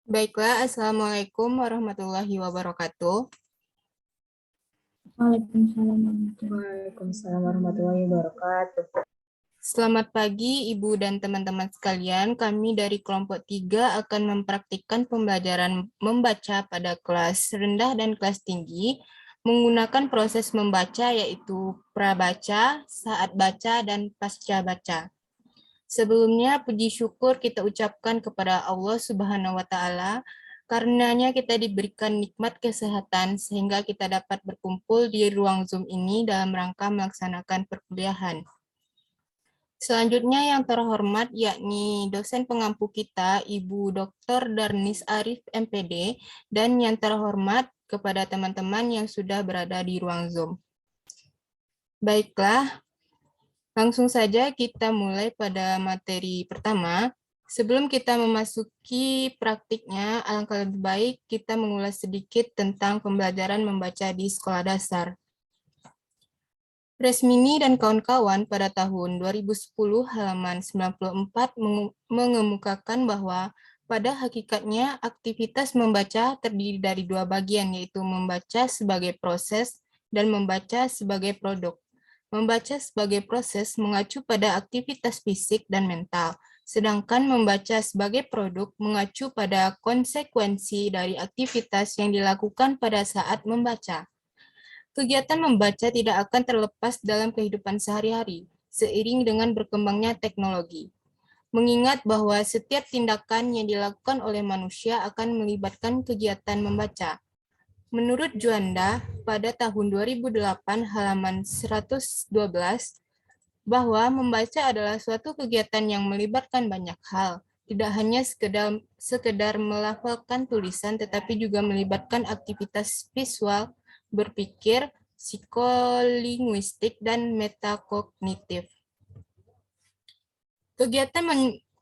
Baiklah, Assalamualaikum warahmatullahi wabarakatuh. Waalaikumsalam warahmatullahi Waalaikumsalam warahmatullahi wabarakatuh. Selamat pagi, Ibu dan teman-teman sekalian. Kami dari kelompok 3 akan mempraktikkan pembelajaran membaca pada kelas rendah dan kelas tinggi menggunakan proses membaca yaitu prabaca, saat baca, dan pasca baca. Sebelumnya, puji syukur kita ucapkan kepada Allah Subhanahu wa Ta'ala. Karenanya kita diberikan nikmat kesehatan sehingga kita dapat berkumpul di ruang Zoom ini dalam rangka melaksanakan perkuliahan. Selanjutnya yang terhormat yakni dosen pengampu kita, Ibu Dr. Darnis Arif MPD, dan yang terhormat kepada teman-teman yang sudah berada di ruang Zoom. Baiklah, langsung saja kita mulai pada materi pertama. Sebelum kita memasuki praktiknya, alangkah lebih baik kita mengulas sedikit tentang pembelajaran membaca di sekolah dasar. Resmini dan kawan-kawan pada tahun 2010 halaman 94 mengemukakan bahwa pada hakikatnya aktivitas membaca terdiri dari dua bagian, yaitu membaca sebagai proses dan membaca sebagai produk. Membaca sebagai proses mengacu pada aktivitas fisik dan mental, sedangkan membaca sebagai produk mengacu pada konsekuensi dari aktivitas yang dilakukan pada saat membaca. Kegiatan membaca tidak akan terlepas dalam kehidupan sehari-hari, seiring dengan berkembangnya teknologi. Mengingat bahwa setiap tindakan yang dilakukan oleh manusia akan melibatkan kegiatan membaca. Menurut Juanda, pada tahun 2008 halaman 112, bahwa membaca adalah suatu kegiatan yang melibatkan banyak hal, tidak hanya sekedar melafalkan tulisan, tetapi juga melibatkan aktivitas visual, berpikir, psikolinguistik, dan metakognitif.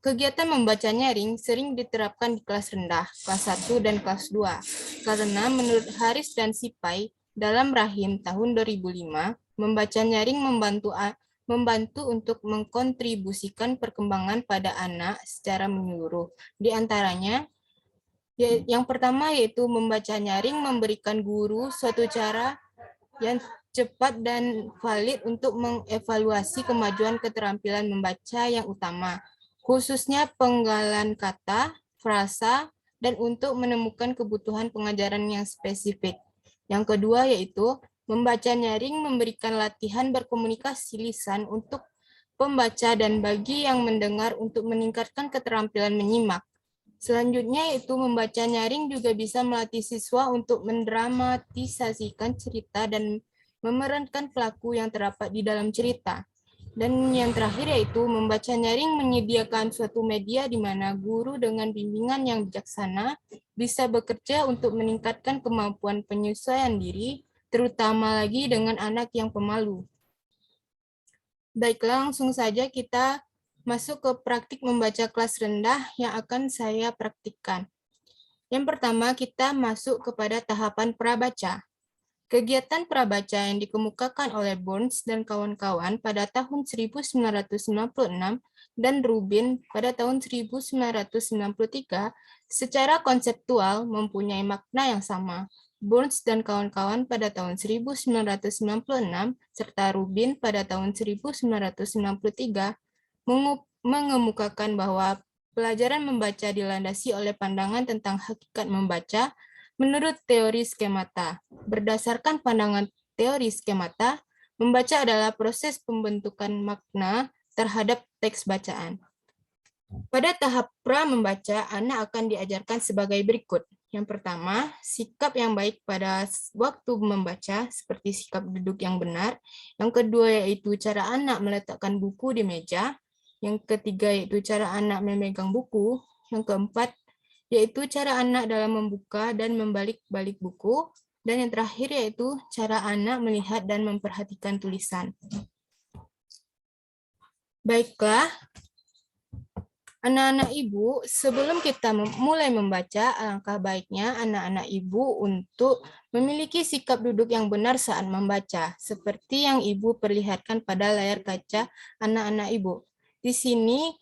Kegiatan membaca nyaring sering diterapkan di kelas rendah, kelas 1 dan kelas 2, karena menurut Haris dan Sipai, dalam Rahim tahun 2005, membaca nyaring membantu untuk mengkontribusikan perkembangan pada anak secara menyeluruh. Di antaranya, yang pertama yaitu membaca nyaring memberikan guru suatu cara yang cepat dan valid untuk mengevaluasi kemajuan keterampilan membaca yang utama, khususnya penggalan kata, frasa, dan untuk menemukan kebutuhan pengajaran yang spesifik. Yang kedua yaitu membaca nyaring memberikan latihan berkomunikasi lisan untuk pembaca dan bagi yang mendengar untuk meningkatkan keterampilan menyimak. Selanjutnya yaitu membaca nyaring juga bisa melatih siswa untuk mendramatisasikan cerita dan memerankan pelaku yang terdapat di dalam cerita. Dan yang terakhir yaitu membaca nyaring menyediakan suatu media di mana guru dengan bimbingan yang bijaksana bisa bekerja untuk meningkatkan kemampuan penyesuaian diri, terutama lagi dengan anak yang pemalu. Baiklah, langsung saja kita masuk ke praktik membaca kelas rendah yang akan saya praktikkan. Yang pertama, kita masuk kepada tahapan prabaca. Kegiatan prabaca yang dikemukakan oleh Burns dan kawan-kawan pada tahun 1996 dan Rubin pada tahun 1993 secara konseptual mempunyai makna yang sama. Burns dan kawan-kawan pada tahun 1996 serta Rubin pada tahun 1993 mengemukakan bahwa pelajaran membaca dilandasi oleh pandangan tentang hakikat membaca menurut teori skemata. Berdasarkan pandangan teori skemata, membaca adalah proses pembentukan makna terhadap teks bacaan. Pada tahap pra-membaca, anak akan diajarkan sebagai berikut. Yang pertama, sikap yang baik pada waktu membaca, seperti sikap duduk yang benar. Yang kedua, yaitu cara anak meletakkan buku di meja. Yang ketiga, yaitu cara anak memegang buku. Yang keempat, yaitu cara anak dalam membuka dan membalik-balik buku. Dan yang terakhir, yaitu cara anak melihat dan memperhatikan tulisan. Baiklah, anak-anak ibu, sebelum kita mulai membaca, alangkah baiknya anak-anak ibu untuk memiliki sikap duduk yang benar saat membaca, seperti yang ibu perlihatkan pada layar kaca anak-anak ibu. Di sini,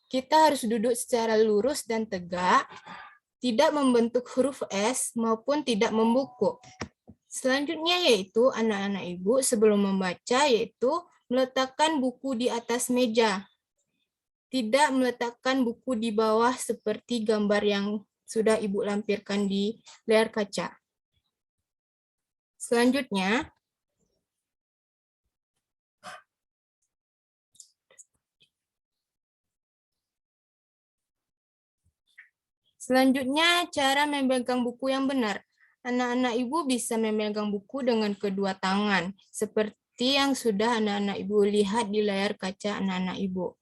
kita harus duduk secara lurus dan tegak, tidak membentuk huruf S maupun tidak membungkuk. Selanjutnya yaitu anak-anak ibu sebelum membaca yaitu meletakkan buku di atas meja. Tidak meletakkan buku di bawah seperti gambar yang sudah ibu lampirkan di layar kaca. Selanjutnya, cara memegang buku yang benar. Anak-anak ibu bisa memegang buku dengan kedua tangan, seperti yang sudah anak-anak ibu lihat di layar kaca anak-anak ibu.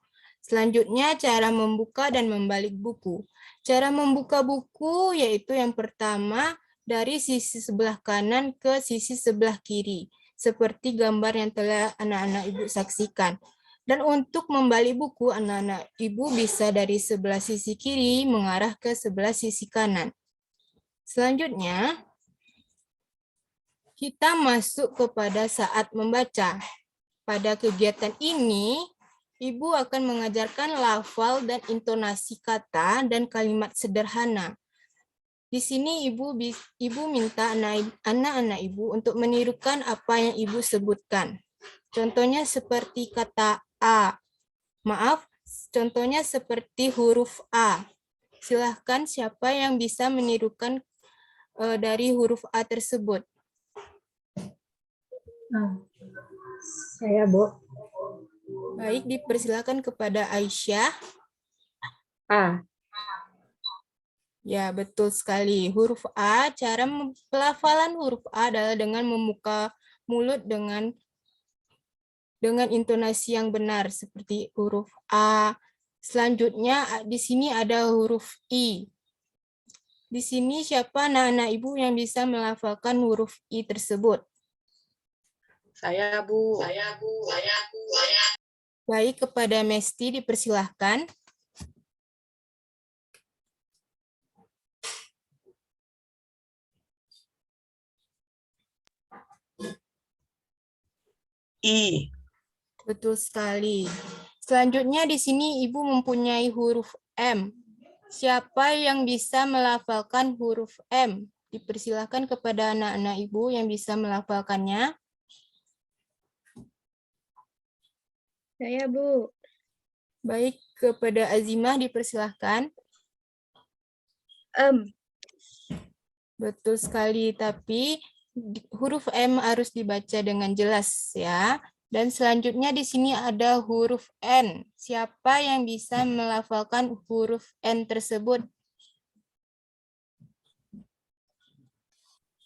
Selanjutnya, cara membuka dan membalik buku. Cara membuka buku yaitu yang pertama, dari sisi sebelah kanan ke sisi sebelah kiri, seperti gambar yang telah anak-anak ibu saksikan. Dan untuk membalik buku, anak-anak ibu bisa dari sebelah sisi kiri mengarah ke sebelah sisi kanan. Selanjutnya, kita masuk kepada saat membaca. Pada kegiatan ini, ibu akan mengajarkan lafal dan intonasi kata dan kalimat sederhana. Di sini ibu minta anak-anak ibu untuk menirukan apa yang ibu sebutkan. Contohnya seperti kata A. Maaf, contohnya seperti huruf A. Silahkan siapa yang bisa menirukan dari huruf A tersebut. Saya, Bu. Baik, dipersilakan kepada Aisyah. A. Ya, betul sekali. Huruf A, cara pelafalan huruf A adalah dengan membuka mulut dengan intonasi yang benar seperti huruf A. Selanjutnya di sini ada huruf I. Di sini siapa anak-anak ibu yang bisa melafalkan huruf I tersebut? Saya, Bu. Baik, kepada Mesti dipersilahkan. I. Betul sekali. Selanjutnya di sini Ibu mempunyai huruf M. Siapa yang bisa melafalkan huruf M? Dipersilakan kepada anak-anak Ibu yang bisa melafalkannya. Saya, Bu. Baik, kepada Azimah dipersilahkan. Betul sekali, tapi huruf M harus dibaca dengan jelas ya. Dan selanjutnya di sini ada huruf N. Siapa yang bisa melafalkan huruf N tersebut?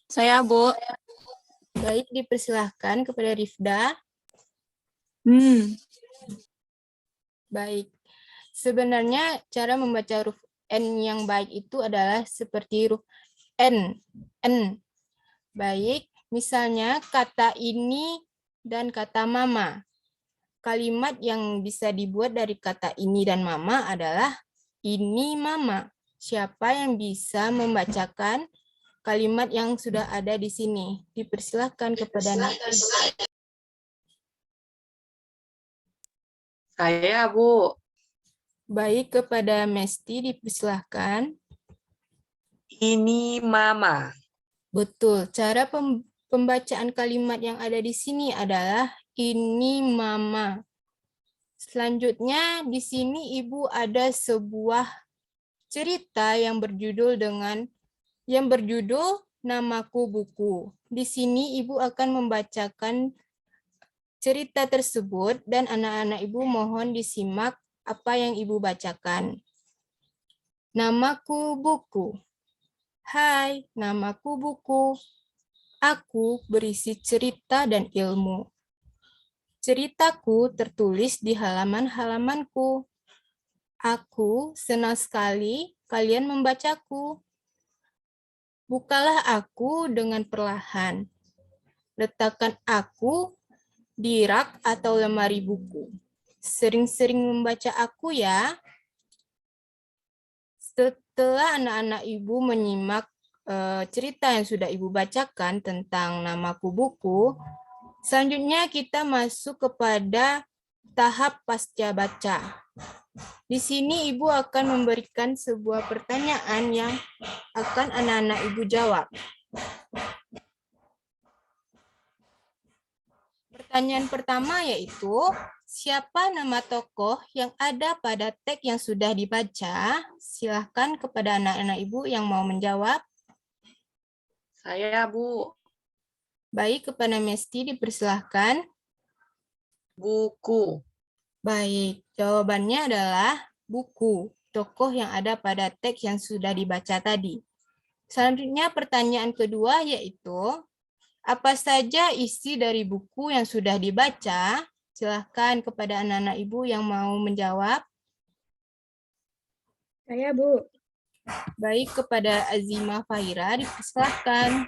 Saya, Bu. Baik, dipersilahkan kepada Rifda. Baik. Sebenarnya cara membaca huruf N yang baik itu adalah seperti huruf N. Baik, misalnya kata ini dan kata mama. Kalimat yang bisa dibuat dari kata ini dan mama adalah ini mama. Siapa yang bisa membacakan kalimat yang sudah ada di sini? Dipersilahkan kepada anak. Saya, Bu. Baik, kepada Mesti dipersilahkan. Ini Mama. Betul. Cara pembacaan kalimat yang ada di sini adalah ini mama. Selanjutnya di sini Ibu ada sebuah cerita yang berjudul Namaku Buku. Di sini Ibu akan membacakan cerita tersebut dan anak-anak Ibu mohon disimak apa yang Ibu bacakan. Namaku Buku. Hai, namaku Buku. Aku berisi cerita dan ilmu. Ceritaku tertulis di halaman-halamanku. Aku senang sekali kalian membacaku. Bukalah aku dengan perlahan. Letakkan aku di rak atau lemari buku. Sering-sering membaca aku ya. Setelah anak-anak Ibu menyimak cerita yang sudah Ibu bacakan tentang Namaku Buku, selanjutnya kita masuk kepada tahap pasca baca. Di sini Ibu akan memberikan sebuah pertanyaan yang akan anak-anak Ibu jawab. Pertanyaan pertama yaitu, siapa nama tokoh yang ada pada teks yang sudah dibaca? Silahkan kepada anak-anak Ibu yang mau menjawab. Saya, Bu. Baik, kepada Mesti dipersilahkan. Buku. Baik, jawabannya adalah buku, tokoh yang ada pada teks yang sudah dibaca tadi. Selanjutnya pertanyaan kedua yaitu, apa saja isi dari buku yang sudah dibaca? Silahkan kepada anak-anak Ibu yang mau menjawab. Saya, Bu. Baik, kepada Azimah Fahira dipersilahkan.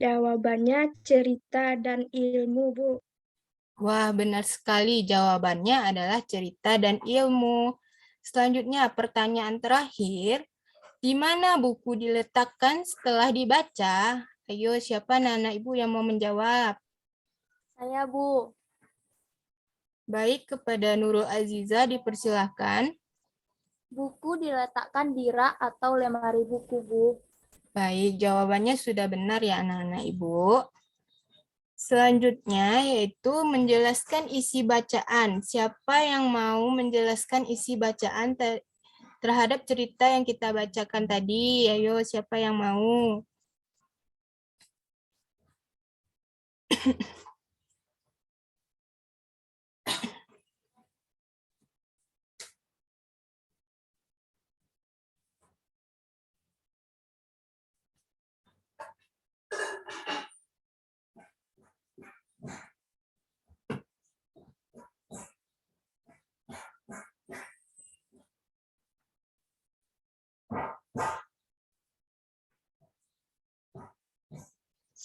Jawabannya cerita dan ilmu, Bu. Wah, benar sekali. Jawabannya adalah cerita dan ilmu. Selanjutnya, pertanyaan terakhir. Di mana buku diletakkan setelah dibaca? Ayo, siapa anak-anak Ibu yang mau menjawab? Saya, Bu. Baik, kepada Nurul Aziza dipersilahkan. Buku diletakkan di rak atau lemari buku, Bu. Baik, jawabannya sudah benar ya anak-anak Ibu. Selanjutnya yaitu menjelaskan isi bacaan. Siapa yang mau menjelaskan isi bacaan terhadap cerita yang kita bacakan tadi? Ayo, siapa yang mau?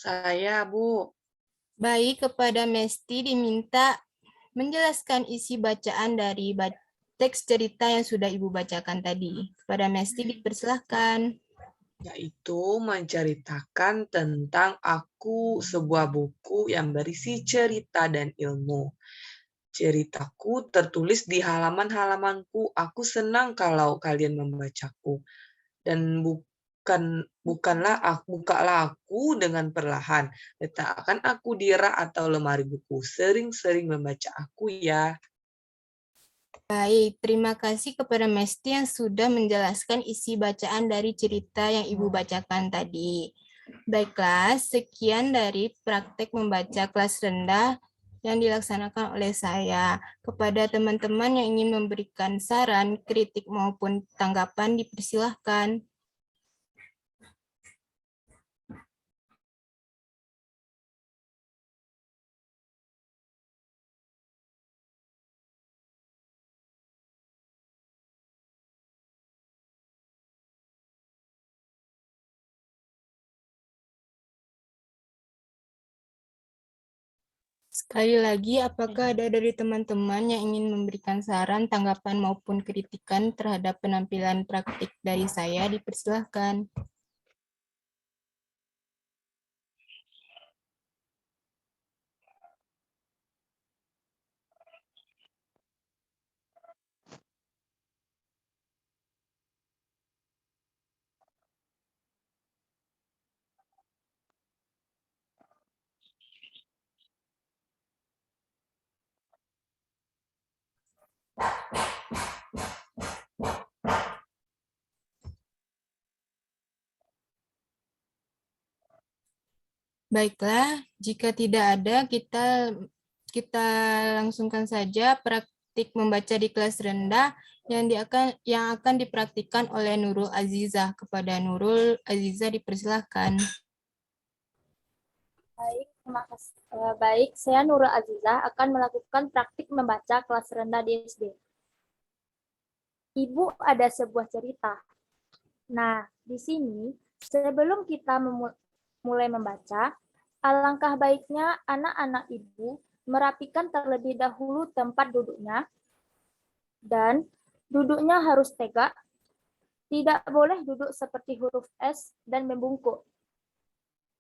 Saya, Bu. Baik, kepada Mesti diminta menjelaskan isi bacaan dari teks cerita yang sudah Ibu bacakan tadi. Kepada Mesti dipersilahkan. Yaitu menceritakan tentang aku, sebuah buku yang berisi cerita dan ilmu. Ceritaku tertulis di halaman-halamanku. Aku senang kalau kalian membacaku. Dan bukalah aku dengan perlahan. Letakkan aku di rak atau lemari buku. Sering-sering membaca aku ya. Baik, terima kasih kepada Mesti yang sudah menjelaskan isi bacaan dari cerita yang Ibu bacakan tadi. Baiklah, sekian dari praktek membaca kelas rendah yang dilaksanakan oleh saya. Kepada teman-teman yang ingin memberikan saran, kritik maupun tanggapan dipersilahkan. Sekali lagi, apakah ada dari teman-teman yang ingin memberikan saran, tanggapan, maupun kritikan terhadap penampilan praktik dari saya? Dipersilahkan. Baiklah, jika tidak ada, kita langsungkan saja praktik membaca di kelas rendah yang akan dipraktikkan oleh Nurul Azizah. Kepada Nurul Azizah dipersilahkan. Baik, terima kasih. Baik, saya Nurul Azizah akan melakukan praktik membaca kelas rendah di SD. Ibu ada sebuah cerita. Nah, di sini sebelum kita mulai membaca, alangkah baiknya anak-anak ibu merapikan terlebih dahulu tempat duduknya dan duduknya harus tegak. Tidak boleh duduk seperti huruf S dan membungkuk.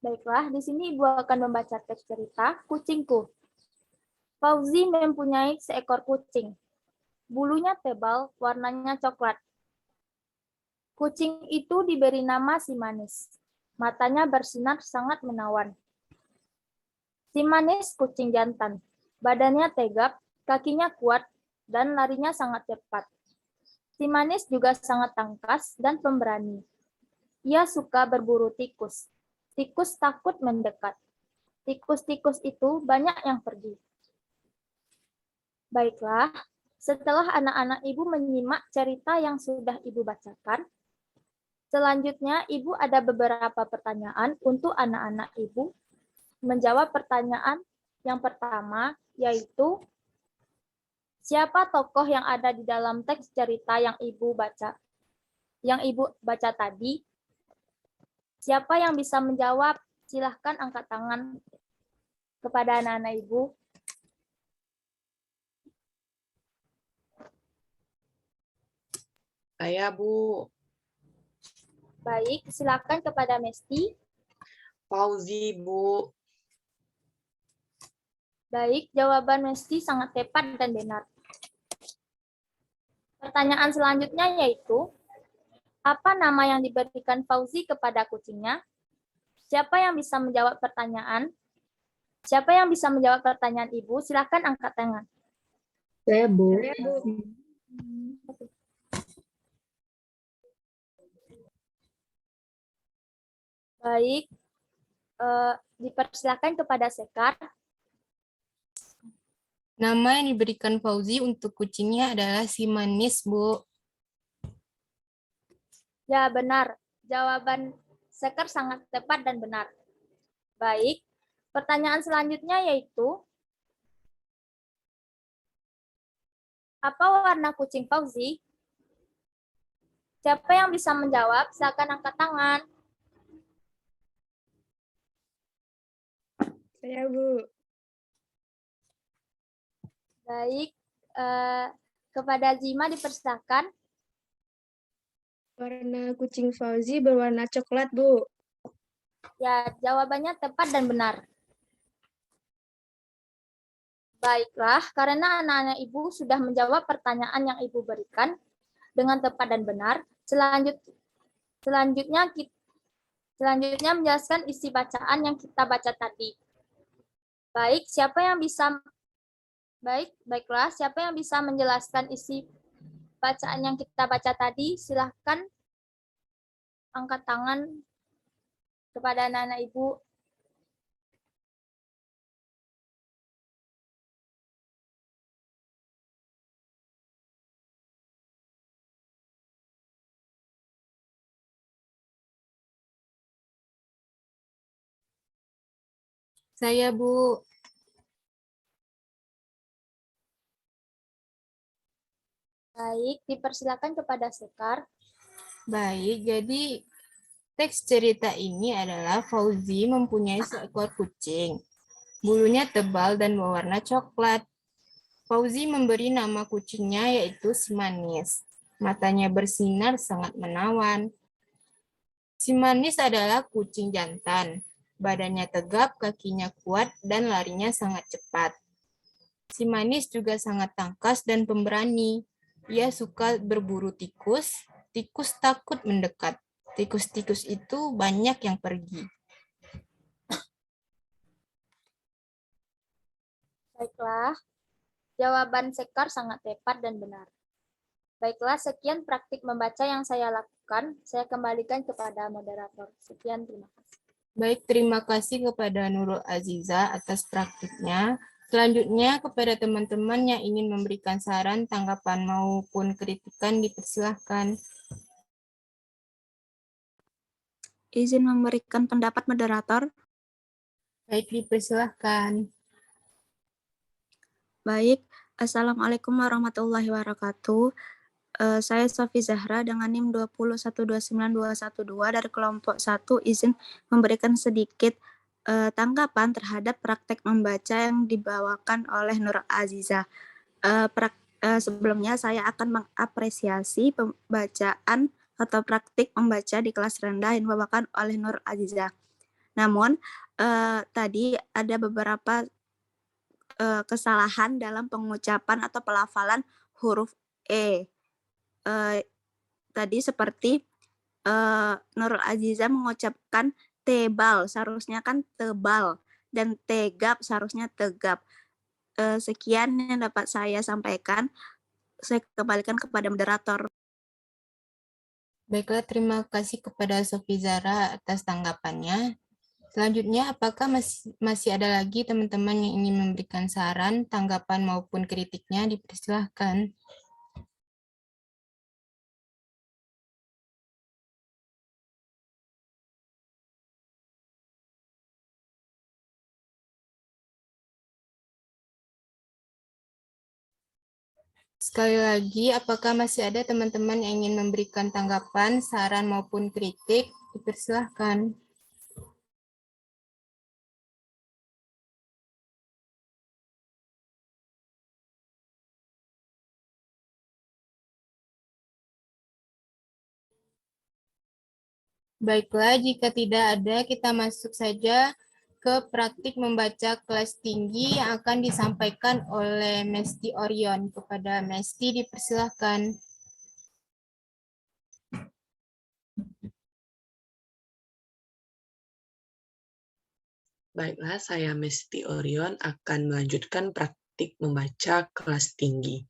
Baiklah, di sini Ibu akan membaca teks cerita Kucingku. Fauzi mempunyai seekor kucing. bulunya tebal, warnanya coklat. Kucing itu diberi nama si manis. Matanya bersinar sangat menawan. Si manis kucing jantan. Badannya tegap, kakinya kuat, dan larinya sangat cepat. Si manis juga sangat tangkas dan pemberani. Ia suka berburu tikus. Tikus takut mendekat. Tikus-tikus itu banyak yang pergi. Baiklah, setelah anak-anak ibu menyimak cerita yang sudah ibu bacakan, selanjutnya ibu ada beberapa pertanyaan untuk anak-anak ibu menjawab pertanyaan yang pertama, yaitu siapa tokoh yang ada di dalam teks cerita yang ibu baca tadi? Siapa yang bisa menjawab? Silahkan angkat tangan kepada anak-anak ibu. Saya, Bu. Baik, silakan kepada Mesti. Fauzi, Bu. Baik, jawaban Mesti sangat tepat dan benar. Pertanyaan selanjutnya yaitu, apa nama yang diberikan Fauzi kepada kucingnya? Siapa yang bisa menjawab pertanyaan? Siapa yang bisa menjawab pertanyaan Ibu? Silakan angkat tangan. Saya, Bu. Baik, dipersilakan kepada Sekar. Nama yang diberikan Fauzi untuk kucingnya adalah si manis, Bu. Ya, benar. Jawaban Sekar sangat tepat dan benar. Baik, pertanyaan selanjutnya yaitu, apa warna kucing Fauzi? Siapa yang bisa menjawab? Silakan angkat tangan. Saya, Bu. Baik, kepada Zima dipersilakan. Warna kucing Fauzi berwarna coklat, Bu. Ya, jawabannya tepat dan benar. Baiklah, karena anak-anak Ibu sudah menjawab pertanyaan yang Ibu berikan dengan tepat dan benar, selanjutnya menjelaskan isi bacaan yang kita baca tadi. Baiklah, siapa yang bisa menjelaskan isi bacaan yang kita baca tadi? Silahkan angkat tangan kepada anak-anak Ibu. Saya, Bu. Baik, dipersilakan kepada Sekar. Baik, jadi teks cerita ini adalah Fauzi mempunyai seekor kucing. Bulunya tebal dan berwarna coklat. Fauzi memberi nama kucingnya yaitu si manis. Matanya bersinar sangat menawan. Si manis adalah kucing jantan. Badannya tegap, kakinya kuat, dan larinya sangat cepat. Si manis juga sangat tangkas dan pemberani. Ia suka berburu tikus. Tikus takut mendekat. Tikus-tikus itu banyak yang pergi. Baiklah, jawaban Sekar sangat tepat dan benar. Baiklah, sekian praktik membaca yang saya lakukan. Saya kembalikan kepada moderator. Sekian, terima kasih. Baik, terima kasih kepada Nurul Aziza atas praktiknya. Selanjutnya, kepada teman-teman yang ingin memberikan saran, tanggapan, maupun kritikan, dipersilahkan. Izin memberikan pendapat moderator. Baik, dipersilahkan. Baik, Assalamualaikum warahmatullahi wabarakatuh. Saya Sofi Zahra dengan NIM 2012912 dari kelompok 1 izin memberikan sedikit tanggapan terhadap praktek membaca yang dibawakan oleh Nur Aziza. Sebelumnya saya akan mengapresiasi pembacaan atau praktik membaca di kelas rendah yang dibawakan oleh Nur Aziza. Namun tadi ada beberapa kesalahan dalam pengucapan atau pelafalan huruf Tadi seperti Nurul Aziza mengucapkan tebal, seharusnya kan tebal, dan tegap seharusnya tegap. Sekian yang dapat saya sampaikan. Saya kembalikan kepada moderator. Baiklah, terima kasih kepada Sofi Zahra atas tanggapannya. Selanjutnya, apakah masih ada lagi teman-teman yang ingin memberikan saran, tanggapan, maupun kritiknya? Dipersilahkan. Sekali lagi, apakah masih ada teman-teman yang ingin memberikan tanggapan, saran, maupun kritik? Dipersilahkan. Baiklah, jika tidak ada, kita masuk saja ke praktik membaca kelas tinggi yang akan disampaikan oleh Mesti Orion. Kepada Mesti, dipersilahkan. Baiklah, saya Mesti Orion akan melanjutkan praktik membaca kelas tinggi.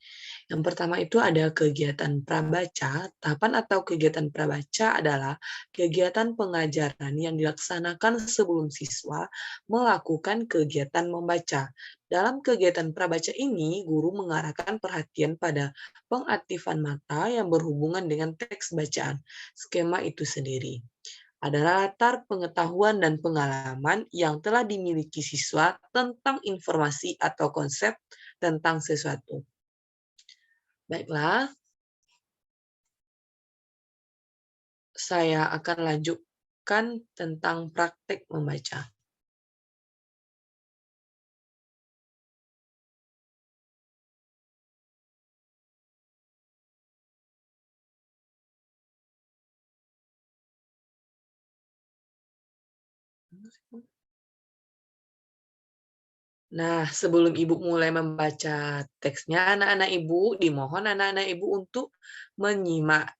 Yang pertama itu ada kegiatan prabaca. Tahapan atau kegiatan prabaca adalah kegiatan pengajaran yang dilaksanakan sebelum siswa melakukan kegiatan membaca. Dalam kegiatan prabaca ini, guru mengarahkan perhatian pada pengaktifan mata yang berhubungan dengan teks bacaan. Skema itu sendiri adalah latar pengetahuan dan pengalaman yang telah dimiliki siswa tentang informasi atau konsep tentang sesuatu. Baiklah, saya akan lanjutkan tentang praktek membaca. Nah, sebelum Ibu mulai membaca teksnya, anak-anak Ibu, dimohon anak-anak Ibu untuk menyimak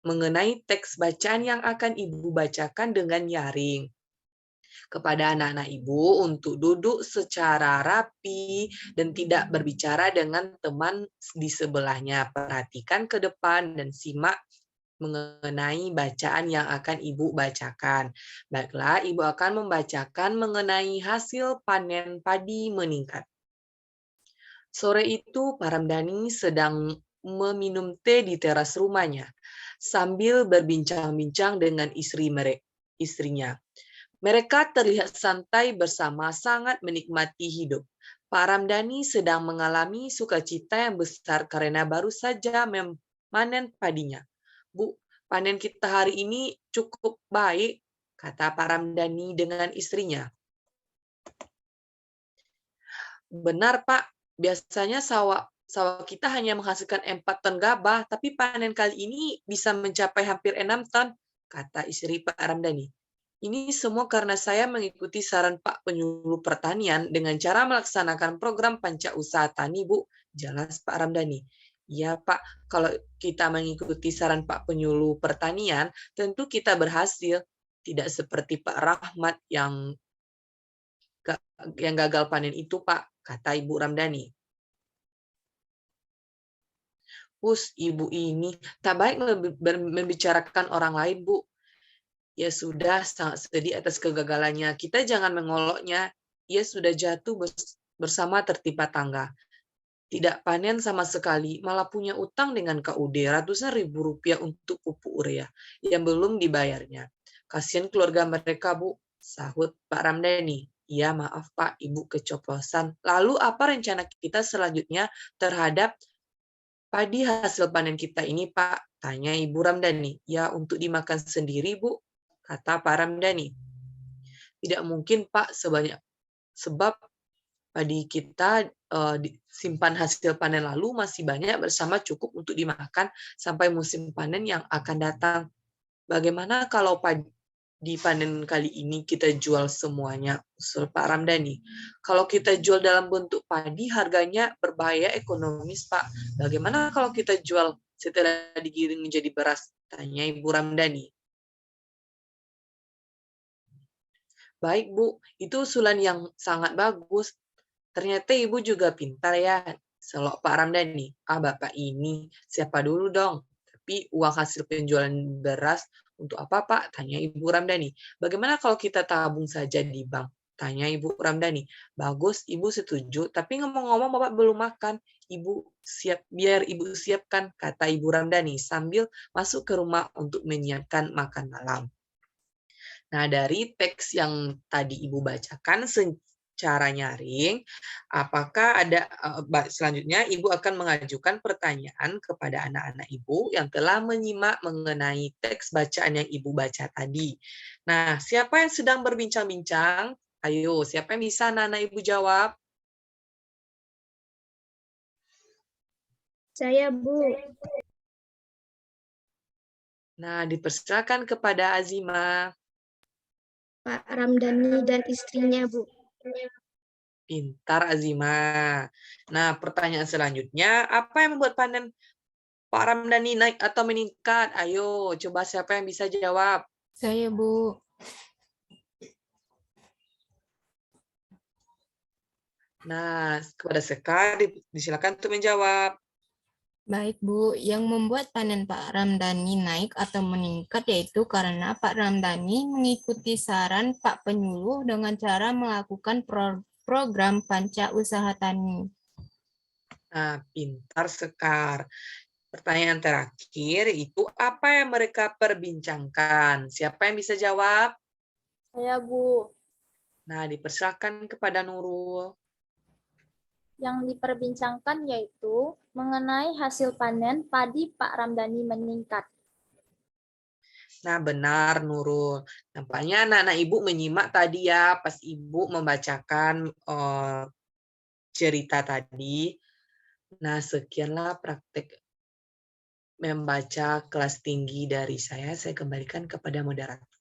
mengenai teks bacaan yang akan Ibu bacakan dengan nyaring. Kepada anak-anak Ibu untuk duduk secara rapi dan tidak berbicara dengan teman di sebelahnya. Perhatikan ke depan dan simak mengenai bacaan yang akan Ibu bacakan. Baiklah, Ibu akan membacakan mengenai hasil panen padi meningkat. Sore itu, Paramdani sedang meminum teh di teras rumahnya sambil berbincang-bincang dengan istrinya. Mereka terlihat santai bersama, sangat menikmati hidup. Pak Ramdhani sedang mengalami sukacita yang besar karena baru saja memanen padinya. Bu, panen kita hari ini cukup baik, kata Pak Ramdhani dengan istrinya. Benar, Pak. Biasanya sawah kita hanya menghasilkan 4 ton gabah, tapi panen kali ini bisa mencapai hampir 6 ton, kata istri Pak Ramdhani. Ini semua karena saya mengikuti saran Pak Penyuluh Pertanian dengan cara melaksanakan program Panca Usaha Tani, Bu. Jelas Pak Ramdhani. Ya Pak, kalau kita mengikuti saran Pak Penyuluh Pertanian, tentu kita berhasil. Tidak seperti Pak Rahmat yang gagal panen itu, Pak, kata Ibu Ramdhani. Ibu ini tak baik membicarakan orang lain, Bu. Ya sudah, sangat sedih atas kegagalannya. Kita jangan mengoloknya. Ia sudah jatuh bersama tertimpa tangga. Tidak panen sama sekali, malah punya utang dengan KUD ratusan ribu rupiah untuk pupuk urea yang belum dibayarnya. Kasihan keluarga mereka, Bu, sahut Pak Ramdhani. Ya, maaf Pak, Ibu keceplosan. Lalu apa rencana kita selanjutnya terhadap padi hasil panen kita ini, Pak? Tanya Ibu Ramdhani. Ya, untuk dimakan sendiri, Bu, kata Pak Ramdhani. Tidak mungkin, Pak, sebab padi kita simpan hasil panen lalu masih banyak bersama cukup untuk dimakan sampai musim panen yang akan datang. Bagaimana kalau di panen kali ini kita jual semuanya, usul Pak Ramdhani. Kalau kita jual dalam bentuk padi, harganya berbahaya ekonomis, Pak. Bagaimana kalau kita jual setelah digiling menjadi beras? Tanya Ibu Ramdhani. Baik, Bu. Itu usulan yang sangat bagus. Ternyata Ibu juga pintar ya. Selok Pak Ramdhani. Bapak ini siapa dulu dong? Tapi uang hasil penjualan beras untuk apa, Pak? Tanya Ibu Ramdhani. Bagaimana kalau kita tabung saja di bank? Tanya Ibu Ramdhani. Bagus, Ibu setuju. Tapi ngomong-ngomong Bapak belum makan. Biar Ibu siapkan, kata Ibu Ramdhani sambil masuk ke rumah untuk menyiapkan makan malam. Nah, dari teks yang tadi Ibu bacakan secara nyaring, apakah ada selanjutnya Ibu akan mengajukan pertanyaan kepada anak-anak Ibu yang telah menyimak mengenai teks bacaan yang Ibu baca tadi. Nah, siapa yang sedang berbincang-bincang? Ayo, siapa yang bisa anak-anak Ibu jawab? Saya, Bu. Nah, dipersilakan kepada Azima. Pak Ramdhani dan istrinya, Bu. Pintar Azima. Nah, pertanyaan selanjutnya, apa yang membuat panen Pak Ramdhani naik atau meningkat? Ayo, coba siapa yang bisa jawab? Saya, Bu. Nah, kepada Sekar, disilakan untuk menjawab. Baik, Bu. Yang membuat panen Pak Ramdhani naik atau meningkat yaitu karena Pak Ramdhani mengikuti saran Pak Penyuluh dengan cara melakukan program Panca Usaha Tani. Nah, pintar Sekar. Pertanyaan terakhir itu apa yang mereka perbincangkan? Siapa yang bisa jawab? Saya, Bu. Nah, dipersilakan kepada Nurul. Yang diperbincangkan yaitu mengenai hasil panen padi Pak Ramdhani meningkat. Nah, benar Nurul. Nampaknya anak-anak Ibu menyimak tadi ya, pas Ibu membacakan cerita tadi. Nah, sekianlah praktek membaca kelas tinggi dari saya. Saya kembalikan kepada moderator.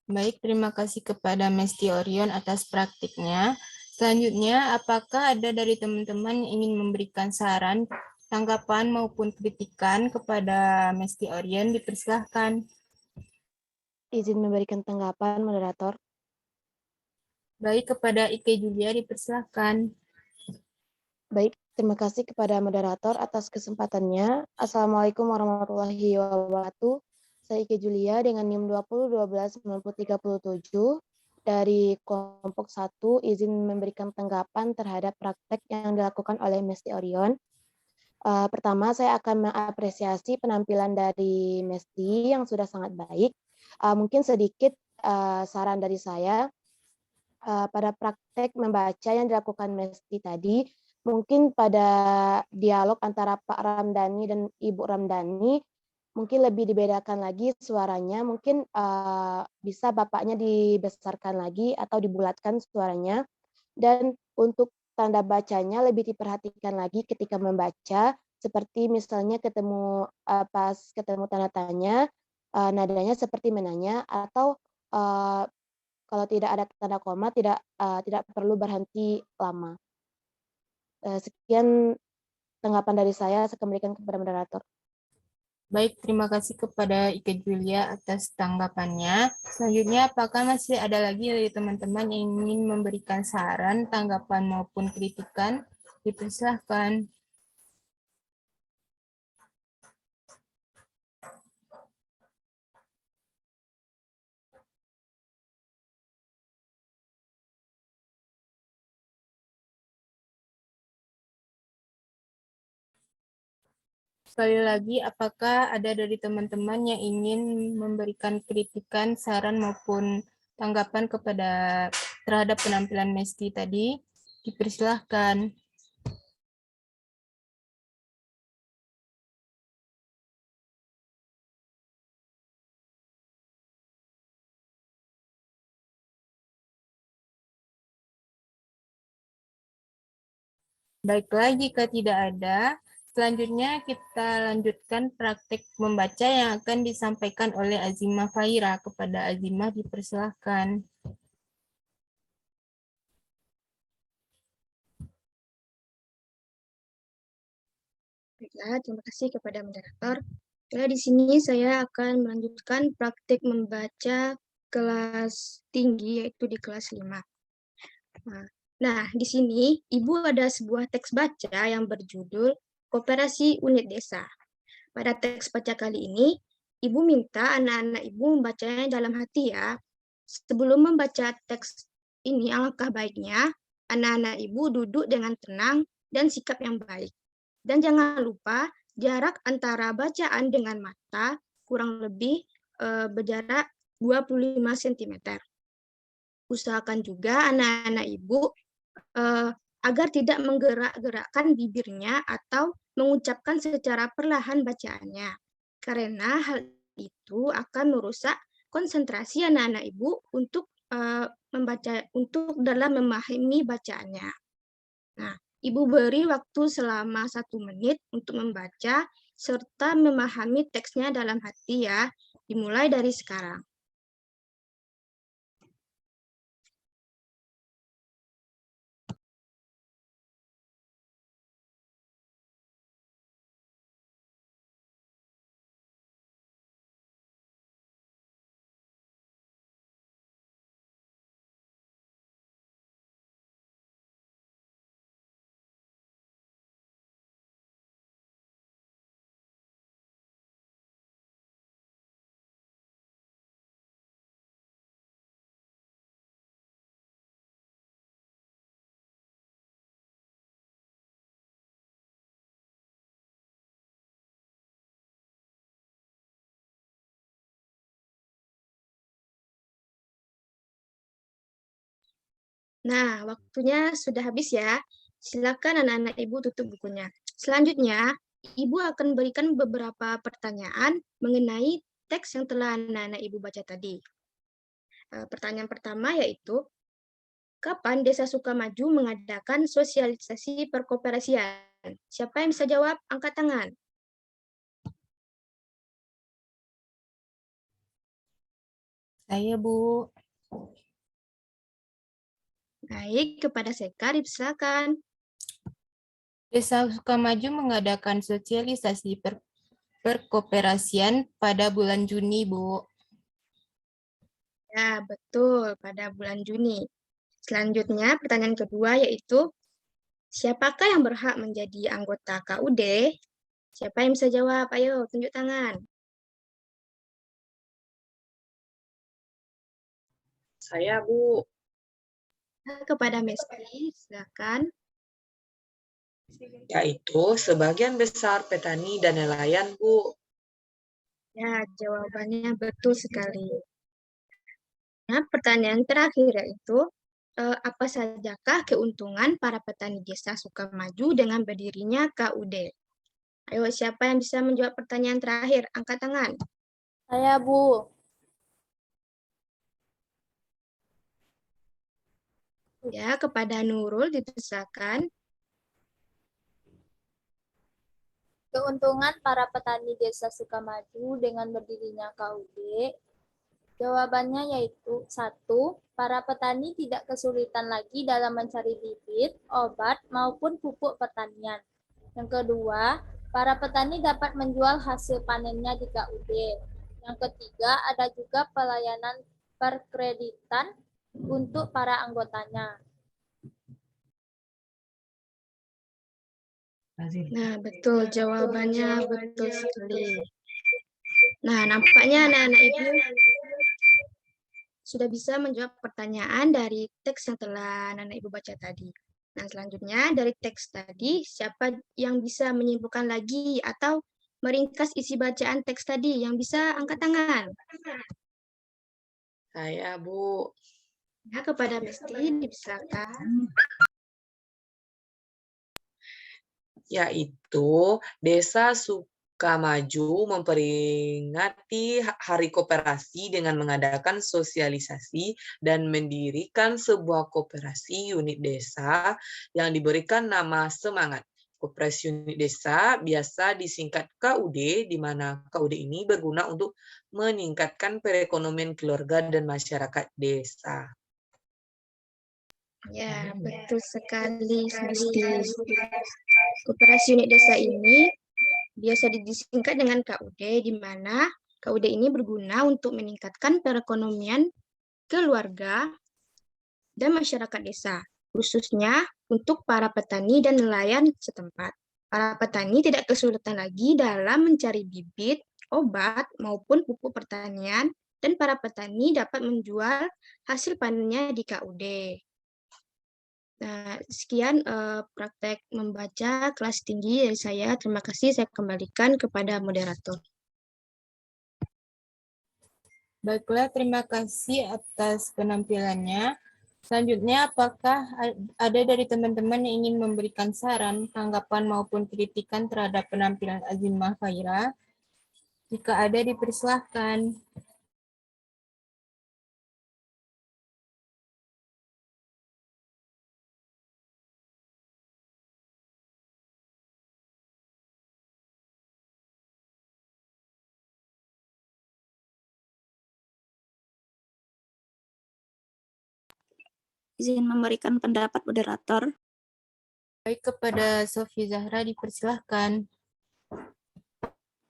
Baik, terima kasih kepada Mesti Orion atas praktiknya. Selanjutnya, apakah ada dari teman-teman yang ingin memberikan saran, tanggapan maupun kritikan kepada Mesti Orion? Dipersilahkan. Izin memberikan tanggapan, moderator. Baik, kepada Ike Julia dipersilahkan. Baik, terima kasih kepada moderator atas kesempatannya. Assalamualaikum warahmatullahi wabarakatuh. Saya Ike Julia dengan NIM 20129037 dari kelompok 1 izin memberikan tanggapan terhadap praktek yang dilakukan oleh Mesti Orion. Pertama, saya akan mengapresiasi penampilan dari Mesti yang sudah sangat baik. Mungkin sedikit saran dari saya pada praktek membaca yang dilakukan Mesti tadi, mungkin pada dialog antara Pak Ramdhani dan Ibu Ramdhani, mungkin lebih dibedakan lagi suaranya, mungkin bisa bapaknya dibesarkan lagi atau dibulatkan suaranya, dan untuk tanda bacanya lebih diperhatikan lagi ketika membaca, seperti misalnya pas ketemu tanda tanya, nadanya seperti menanya, atau kalau tidak ada tanda koma tidak perlu berhenti lama. Sekian tanggapan dari saya kembalikan kepada moderator. Baik, terima kasih kepada Ike Julia atas tanggapannya. Selanjutnya, apakah masih ada lagi dari teman-teman yang ingin memberikan saran, tanggapan, maupun kritikan? Dipersilahkan. Sekali lagi, apakah ada dari teman-teman yang ingin memberikan kritikan, saran, maupun tanggapan terhadap penampilan Mesti tadi? Dipersilahkan. Baiklah, jika tidak ada, Selanjutnya kita lanjutkan praktik membaca yang akan disampaikan oleh Azimah Faira. Kepada Azimah dipersilahkan. Baiklah, terima kasih kepada moderator. Nah, di sini saya akan melanjutkan praktik membaca kelas tinggi, yaitu di kelas 5. Nah, di sini Ibu ada sebuah teks baca yang berjudul Koperasi Unit Desa. Pada teks baca kali ini, Ibu minta anak-anak Ibu membacanya dalam hati ya. Sebelum membaca teks ini, alangkah baiknya anak-anak Ibu duduk dengan tenang dan sikap yang baik. Dan jangan lupa jarak antara bacaan dengan mata kurang lebih berjarak 25 cm. Usahakan juga anak-anak Ibu agar tidak menggerak-gerakkan bibirnya atau mengucapkan secara perlahan bacaannya. Karena hal itu akan merusak konsentrasi anak-anak Ibu untuk dalam memahami bacaannya. Nah, Ibu beri waktu selama 1 menit untuk membaca serta memahami teksnya dalam hati ya. Dimulai dari sekarang. Nah, waktunya sudah habis ya. Silakan anak-anak Ibu tutup bukunya. Selanjutnya, Ibu akan berikan beberapa pertanyaan mengenai teks yang telah anak-anak Ibu baca tadi. Pertanyaan pertama yaitu, kapan Desa Sukamaju mengadakan sosialisasi perkoperasian? Siapa yang bisa jawab? Angkat tangan. Saya, Bu. Baik, kepada Sekar, silakan. Desa Sukamaju mengadakan sosialisasi perkoperasian pada bulan Juni, Bu. Ya, betul, pada bulan Juni. Selanjutnya, pertanyaan kedua yaitu, siapakah yang berhak menjadi anggota KUD? Siapa yang bisa jawab? Ayo, tunjuk tangan. Saya, Bu. Kepada Mesti, silakan. Yaitu sebagian besar petani dan nelayan, Bu. Ya, jawabannya betul sekali. Nah, pertanyaan terakhir yaitu, apa sajakah keuntungan para petani Desa Sukamaju dengan berdirinya KUD? Ayo, siapa yang bisa menjawab pertanyaan terakhir? Angkat tangan. Saya, Bu. Ya, kepada Nurul dipersilakan. Keuntungan para petani Desa Sukamaju dengan berdirinya KUD, jawabannya yaitu 1. Para petani tidak kesulitan lagi dalam mencari bibit, obat, maupun pupuk pertanian. Yang kedua, para petani dapat menjual hasil panennya di KUD. Yang ketiga, ada juga pelayanan perkreditan untuk para anggotanya. Nah, betul, jawabannya betul sekali. Nah, nampaknya anak-anak Ibu sudah bisa menjawab pertanyaan dari teks yang telah anak-anak Ibu baca tadi. Nah, selanjutnya dari teks tadi, siapa yang bisa menyimpulkan lagi atau meringkas isi bacaan teks tadi? Yang bisa angkat tangan. Saya, Bu. Ya, kepada Mesti, dipersilakan. Yaitu Desa Sukamaju memperingati Hari Koperasi dengan mengadakan sosialisasi dan mendirikan sebuah koperasi unit desa yang diberikan nama Semangat. Koperasi Unit Desa biasa disingkat KUD, di mana KUD ini berguna untuk meningkatkan perekonomian keluarga dan masyarakat desa. Ya, betul sekali, Susti. Koperasi unit desa ini biasa disingkat dengan KUD, di mana KUD ini berguna untuk meningkatkan perekonomian keluarga dan masyarakat desa, khususnya untuk para petani dan nelayan setempat. Para petani tidak kesulitan lagi dalam mencari bibit, obat, maupun pupuk pertanian, dan para petani dapat menjual hasil panennya di KUD. Nah, sekian praktek membaca kelas tinggi dari saya. Terima kasih, saya kembalikan kepada moderator. Baiklah, terima kasih atas penampilannya. Selanjutnya, apakah ada dari teman-teman yang ingin memberikan saran, tanggapan, maupun kritikan terhadap penampilan Azimah Khaira? Jika ada, dipersilahkan. Izin memberikan pendapat moderator. Baik, kepada Sofi Zahra, dipersilahkan.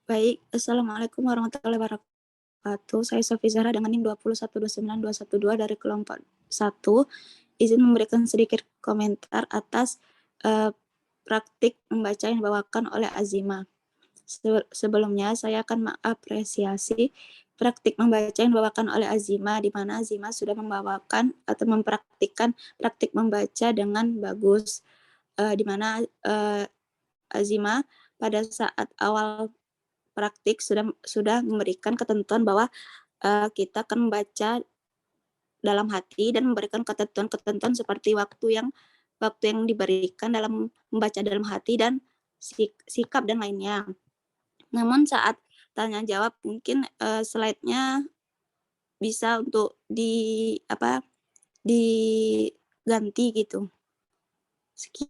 Baik, Assalamualaikum warahmatullahi wabarakatuh. Saya Sofi Zahra dengan NIM 2129212 dari kelompok 1. Izin memberikan sedikit komentar atas praktik membaca yang dibawakan oleh Azimah. Sebelumnya, saya akan mengapresiasi praktik membaca yang dibawakan oleh Azimah, di mana Azimah sudah membawakan atau mempraktikkan praktik membaca dengan bagus, di mana Azimah pada saat awal praktik sudah memberikan ketentuan bahwa kita akan membaca dalam hati dan memberikan ketentuan-ketentuan seperti waktu yang diberikan dalam membaca dalam hati dan sikap dan lainnya. Namun saat tanya jawab mungkin slide-nya bisa untuk diganti gitu. Sekian.